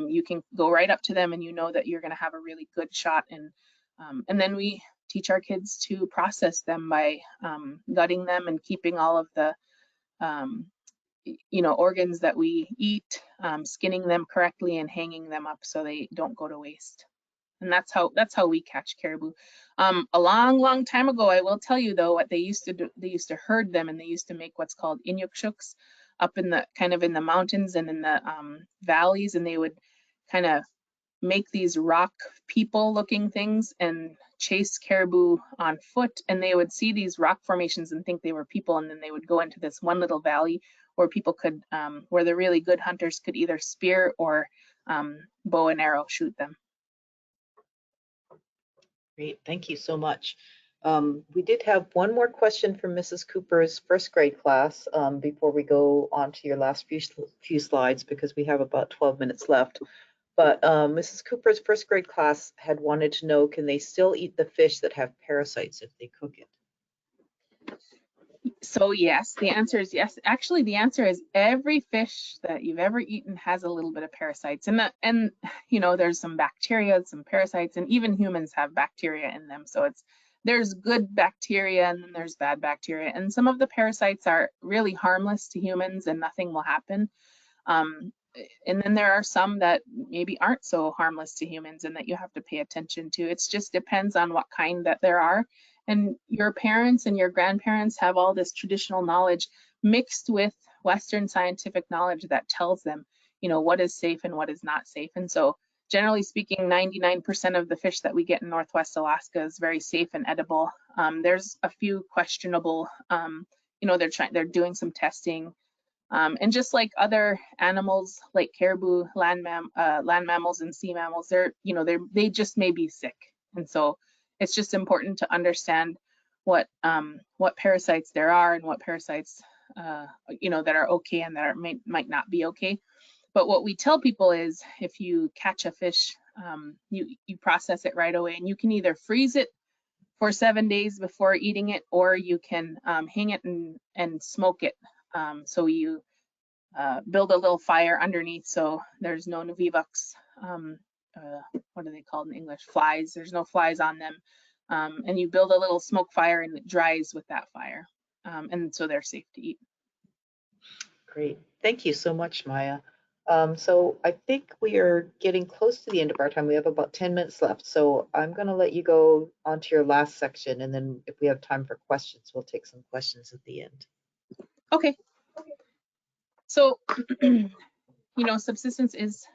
you can go right up to them and you know that you're going to have a really good shot. And then we teach our kids to process them by gutting them and keeping all of the you know, organs that we eat, skinning them correctly and hanging them up so they don't go to waste. And that's how we catch caribou. A long time ago, I will tell you though, what they used to do, they used to herd them, and they used to make what's called inyukshuks up in the kind of in the mountains and in the valleys, and they would kind of make these rock people looking things and chase caribou on foot, and they would see these rock formations and think they were people, and then they would go into this one little valley where people could where the really good hunters could either spear or bow and arrow shoot them. Great, thank you so much. We did have one more question from Mrs. Cooper's first grade class before we go on to your last few slides, because we have about 12 minutes left. But Mrs. Cooper's first grade class had wanted to know, can they still eat the fish that have parasites if they cook it? So yes, the answer is yes. Actually, the answer is every fish that you've ever eaten has a little bit of parasites. And you know, there's some bacteria, some parasites, and even humans have bacteria in them. So there's good bacteria and then there's bad bacteria. And some of the parasites are really harmless to humans and nothing will happen. And then there are some that maybe aren't so harmless to humans and that you have to pay attention to. It just depends on what kind that there are. And your parents and your grandparents have all this traditional knowledge mixed with Western scientific knowledge that tells them, you know, what is safe and what is not safe. And so generally speaking, 99% of the fish that we get in Northwest Alaska is very safe and edible. There's a few questionable, you know, they're doing some testing. And just like other animals, like caribou, land mammals, and sea mammals, they just may be sick. And so it's just important to understand what parasites there are and what parasites, you know, that are okay and that might not be okay. But what we tell people is, if you catch a fish, you process it right away, and you can either freeze it for 7 days before eating it, or you can hang it and smoke it. So you build a little fire underneath, so there's no Novivux, what are they called in English? Flies. There's no flies on them. And you build a little smoke fire and it dries with that fire. And so they're safe to eat. Great. Thank you so much, Maya. So I think we are getting close to the end of our time. We have about 10 minutes left. So I'm going to let you go on to your last section. And then if we have time for questions, we'll take some questions at the end. Okay. So, you know, subsistence is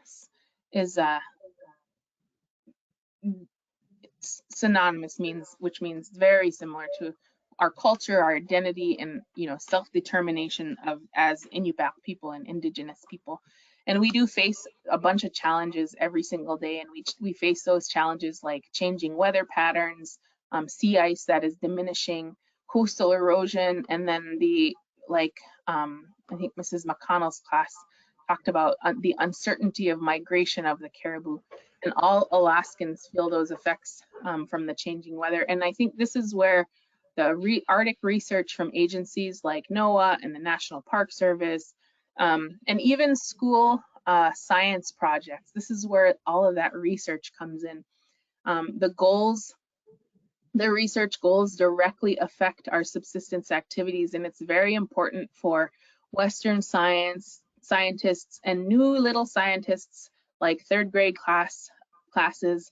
synonymous, which means very similar to our culture, our identity, and, you know, self-determination of as Inupiaq people and Indigenous people. And we do face a bunch of challenges every single day, and we face those challenges like changing weather patterns, sea ice that is diminishing, coastal erosion, and then the I think Mrs. McConnell's class talked about the uncertainty of migration of the caribou. And all Alaskans feel those effects from the changing weather. And I think this is where the Arctic research from agencies like NOAA and the National Park Service, and even school science projects, this is where all of that research comes in. The research goals directly affect our subsistence activities, and it's very important for Western scientists and new little scientists like third grade classes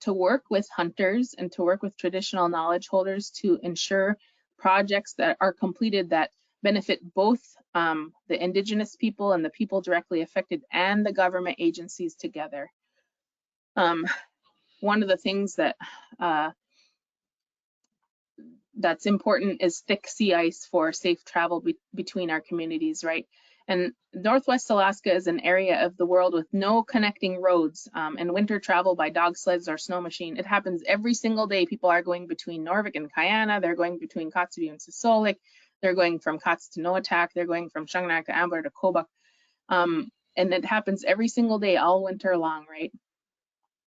to work with hunters and to work with traditional knowledge holders to ensure projects that are completed that benefit both the Indigenous people and the people directly affected and the government agencies together. One of the things that's important is thick sea ice for safe travel between our communities, right? And Northwest Alaska is an area of the world with no connecting roads and winter travel by dog sleds or snow machine. It happens every single day. People are going between Norvik and Kayana. They're going between Kotzebue and Sisolik. They're going from Katz to Noatak. They're going from Shungnak to Ambler to Kobuk. And it happens every single day, all winter long, right?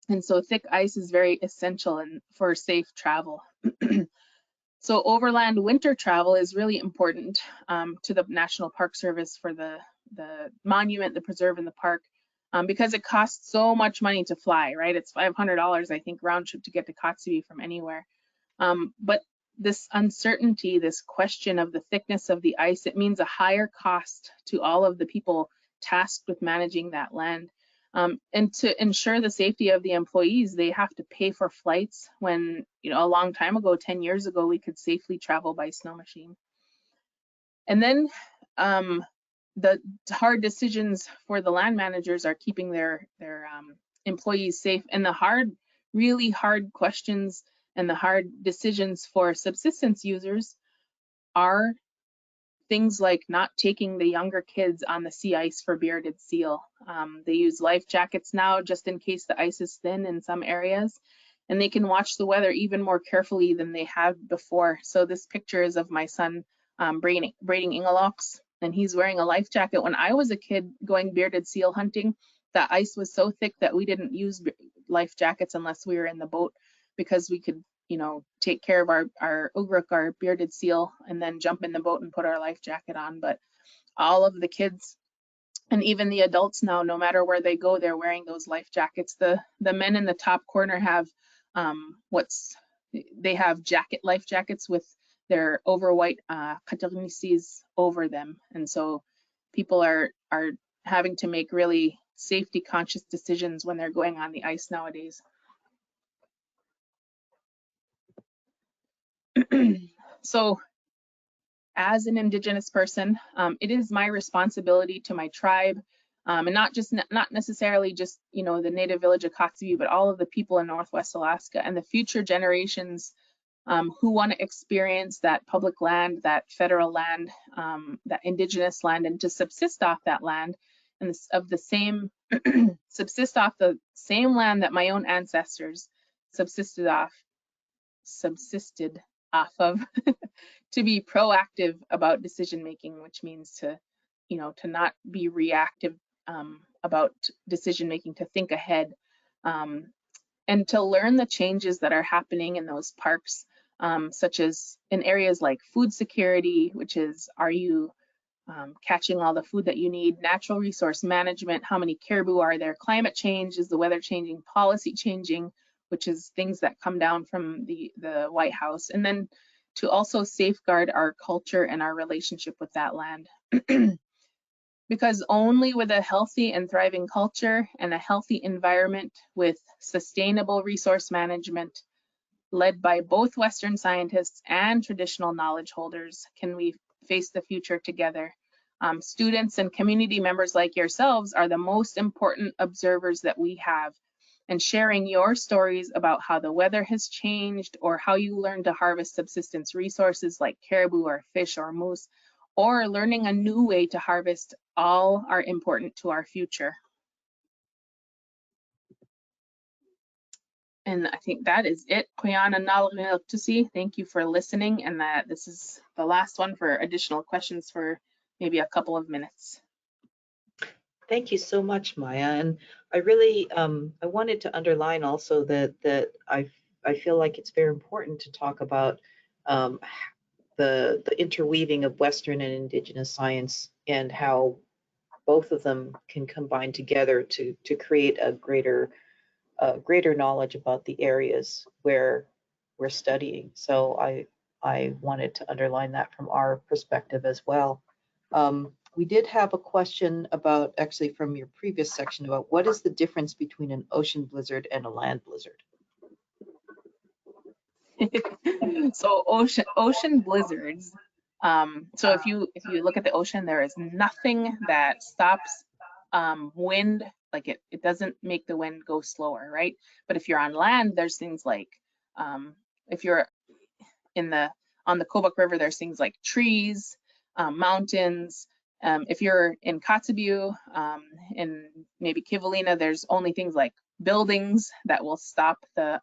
And so thick ice is very essential for safe travel. So overland winter travel is really important to the National Park Service for the monument, the preserve, and the park because it costs so much money to fly, right? It's $500, I think, round trip to get to Kotzebue from anywhere. But this uncertainty, this question of the thickness of the ice, it means a higher cost to all of the people tasked with managing that land. And to ensure the safety of the employees, they have to pay for flights when, you know, a long time ago, 10 years ago, we could safely travel by snow machine. And then the hard decisions for the land managers are keeping their employees safe. And the really hard questions and the hard decisions for subsistence users are things like not taking the younger kids on the sea ice for bearded seal. They use life jackets now just in case the ice is thin in some areas, and they can watch the weather even more carefully than they have before. So this picture is of my son braiding ingalocks, and he's wearing a life jacket. When I was a kid going bearded seal hunting, the ice was so thick that we didn't use life jackets unless we were in the boat because we could, you know, take care of our ugruk, our bearded seal, and then jump in the boat and put our life jacket on. But all of the kids and even the adults now, no matter where they go, they're wearing those life jackets. The men in the top corner have they have life jackets with their over white katarnisis over them, and so people are having to make really safety conscious decisions when they're going on the ice nowadays. So as an Indigenous person, it is my responsibility to my tribe, and not necessarily just, you know, the native village of Kotzebue, but all of the people in Northwest Alaska and the future generations who want to experience that public land, that federal land, that Indigenous land, and to subsist off that land and subsist off the same land that my own ancestors subsisted off of to be proactive about decision making, which means to, you know, to not be reactive about decision making, to think ahead, and to learn the changes that are happening in those parks, such as in areas like food security, which is, are you catching all the food that you need, natural resource management, how many caribou are there, climate change, is the weather changing, policy changing, which is things that come down from the White House, and then to also safeguard our culture and our relationship with that land. Because only with a healthy and thriving culture and a healthy environment with sustainable resource management led by both Western scientists and traditional knowledge holders can we face the future together. Students and community members like yourselves are the most important observers that we have. And sharing your stories about how the weather has changed or how you learned to harvest subsistence resources like caribou or fish or moose, or learning a new way to harvest, all are important to our future. And I think that is it. Thank you for listening, and that this is the last one for additional questions for maybe a couple of minutes. Thank you so much, Maya. And I really, I wanted to underline also that I feel like it's very important to talk about the interweaving of Western and Indigenous science and how both of them can combine together to create a greater knowledge about the areas where we're studying. So I wanted to underline that from our perspective as well. We did have a question about, actually from your previous section, about what is the difference between an ocean blizzard and a land blizzard? So ocean blizzards. So if you look at the ocean, there is nothing that stops wind. Like it doesn't make the wind go slower, right? But if you're on land, there's things like if you're on the Kobuk River, there's things like trees, mountains. If you're in Kotzebue, in maybe Kivalina, there's only things like buildings that will stop the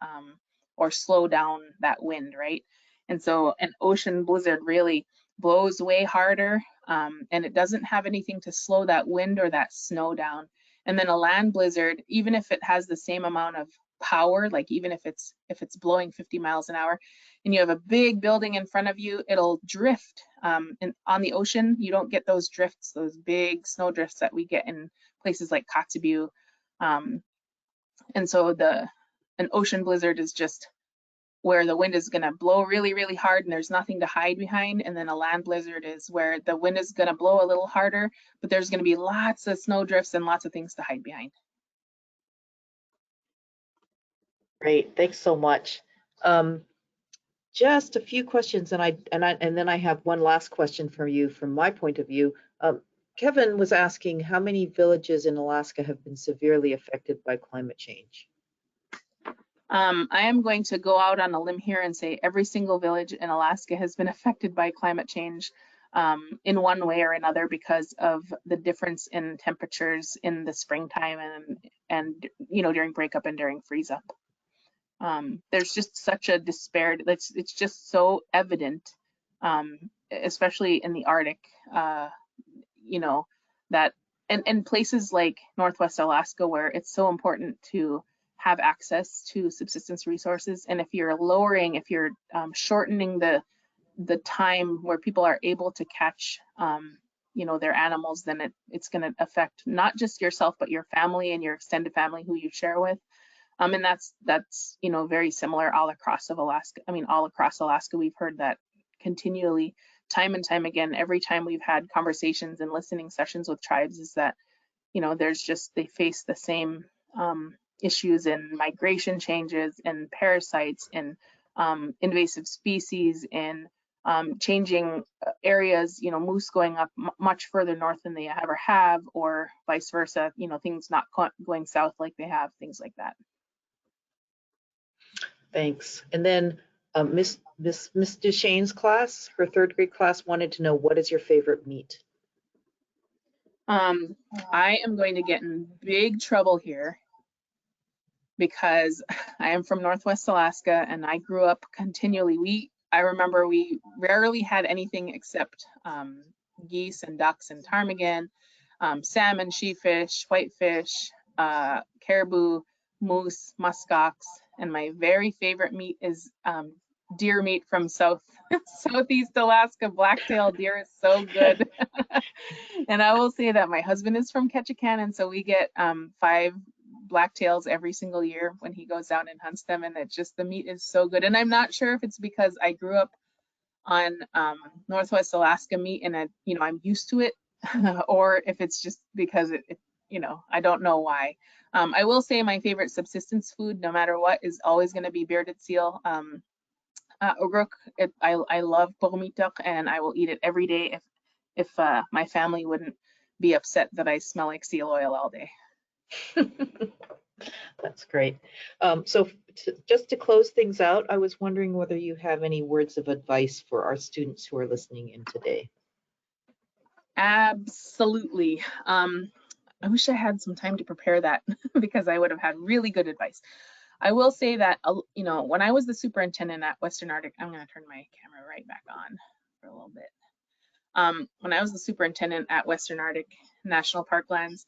or slow down that wind, right? And so an ocean blizzard really blows way harder, and it doesn't have anything to slow that wind or that snow down. And then a land blizzard, even if it has the same amount of power, like even if it's blowing 50 miles an hour, and you have a big building in front of you, it'll drift. And on the ocean, you don't get those drifts, those big snow drifts that we get in places like Kotzebue. And so an ocean blizzard is just where the wind is going to blow really, really hard and there's nothing to hide behind. And then a land blizzard is where the wind is going to blow a little harder, but there's going to be lots of snow drifts and lots of things to hide behind. Great, thanks so much. Just a few questions, and then I have one last question for you from my point of view. Kevin was asking how many villages in Alaska have been severely affected by climate change? I am going to go out on a limb here and say every single village in Alaska has been affected by climate change in one way or another because of the difference in temperatures in the springtime and during breakup and during freeze up. There's just such a disparity. It's just so evident, especially in the Arctic, that and places like Northwest Alaska where it's so important to have access to subsistence resources. And if you're shortening the time where people are able to catch their animals, then it's going to affect not just yourself but your family and your extended family who you share with. And that's very similar all across Alaska. All across Alaska, we've heard that continually, time and time again. Every time we've had conversations and listening sessions with tribes, is that they face the same issues in migration changes and parasites and invasive species and changing areas, moose going up much further north than they ever have, or vice versa, things not going south like they have, things like that. Thanks. And then Miss Duchesne's class, her third grade class, wanted to know, what is your favorite meat? I am going to get in big trouble here because I am from Northwest Alaska and I grew up continually. I remember we rarely had anything except geese and ducks and ptarmigan, salmon, sheefish, whitefish, caribou, moose, muskox, and my very favorite meat is deer meat from Southeast Alaska. Blacktail deer is so good. And I will say that my husband is from Ketchikan, and so we get 5 blacktails every single year when he goes down and hunts them, and the meat is so good. And I'm not sure if it's because I grew up on Northwest Alaska meat and I'm used to it, or if it's just because I don't know why. I will say my favorite subsistence food, no matter what, is always going to be bearded seal. Ugruk, I love poromitok, and I will eat it every day if my family wouldn't be upset that I smell like seal oil all day. That's great. Just to close things out, I was wondering whether you have any words of advice for our students who are listening in today. Absolutely. I wish I had some time to prepare that because I would have had really good advice. I will say that, you know, when I was the superintendent at Western Arctic, I'm going to turn my camera right back on for a little bit. When I was the superintendent at Western Arctic National Parklands,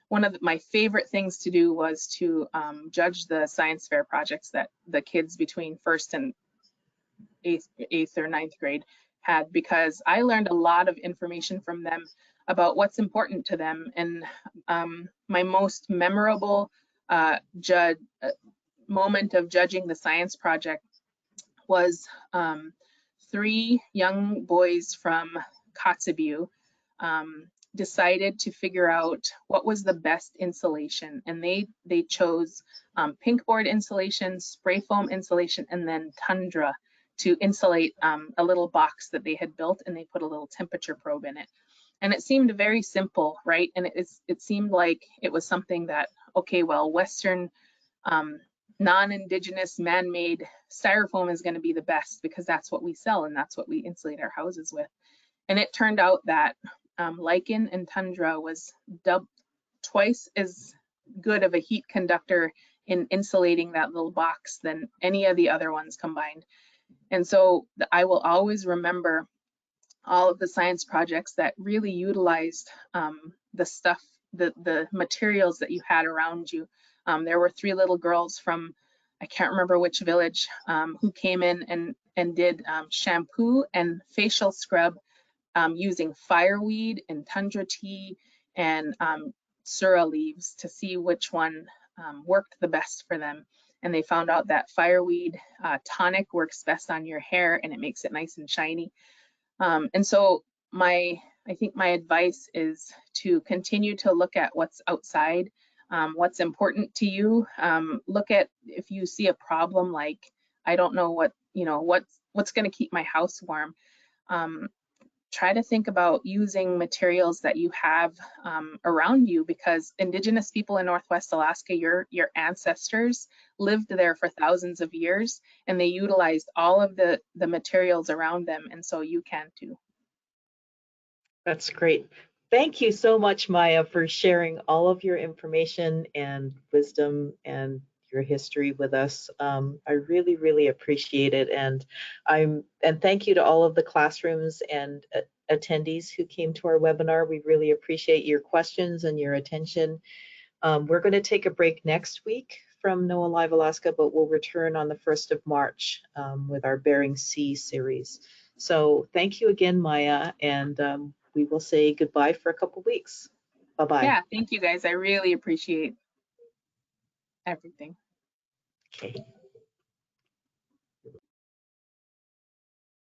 one of my favorite things to do was to judge the science fair projects that the kids between first and eighth or ninth grade had, because I learned a lot of information from them about what's important to them. And my most memorable moment of judging the science project was 3 young boys from Kotzebue decided to figure out what was the best insulation, and they chose pink board insulation, spray foam insulation, and then Tundra to insulate a little box that they had built, and they put a little temperature probe in it. And it seemed very simple, right? And it seemed like it was something that, okay, well, Western non-Indigenous man-made styrofoam is going to be the best because that's what we sell and that's what we insulate our houses with. And it turned out that lichen and Tundra was twice as good of a heat conductor in insulating that little box than any of the other ones combined. And so I will always remember all of the science projects that really utilized the stuff, the materials that you had around you. There were 3 little girls from, I can't remember which village, who came in and did shampoo and facial scrub using fireweed and tundra tea and surah leaves to see which one worked the best for them. And they found out that fireweed tonic works best on your hair and it makes it nice and shiny. And so I think my advice is to continue to look at what's outside, what's important to you. Look at if you see a problem, like, I don't know what, you know, what's going to keep my house warm. Try to think about using materials that you have around you, because Indigenous people in Northwest Alaska, your ancestors lived there for thousands of years and they utilized all of the materials around them, and so you can too. That's great. Thank you so much, Maya, for sharing all of your information and wisdom and your history with us. I really, really appreciate it. And thank you to all of the classrooms and attendees who came to our webinar. We really appreciate your questions and your attention. We're going to take a break next week from NOAA Live Alaska, but we'll return on the 1st of March with our Bering Sea series. So thank you again, Maya, and we will say goodbye for a couple weeks. Bye-bye. Yeah, thank you guys. I really appreciate everything. Okay.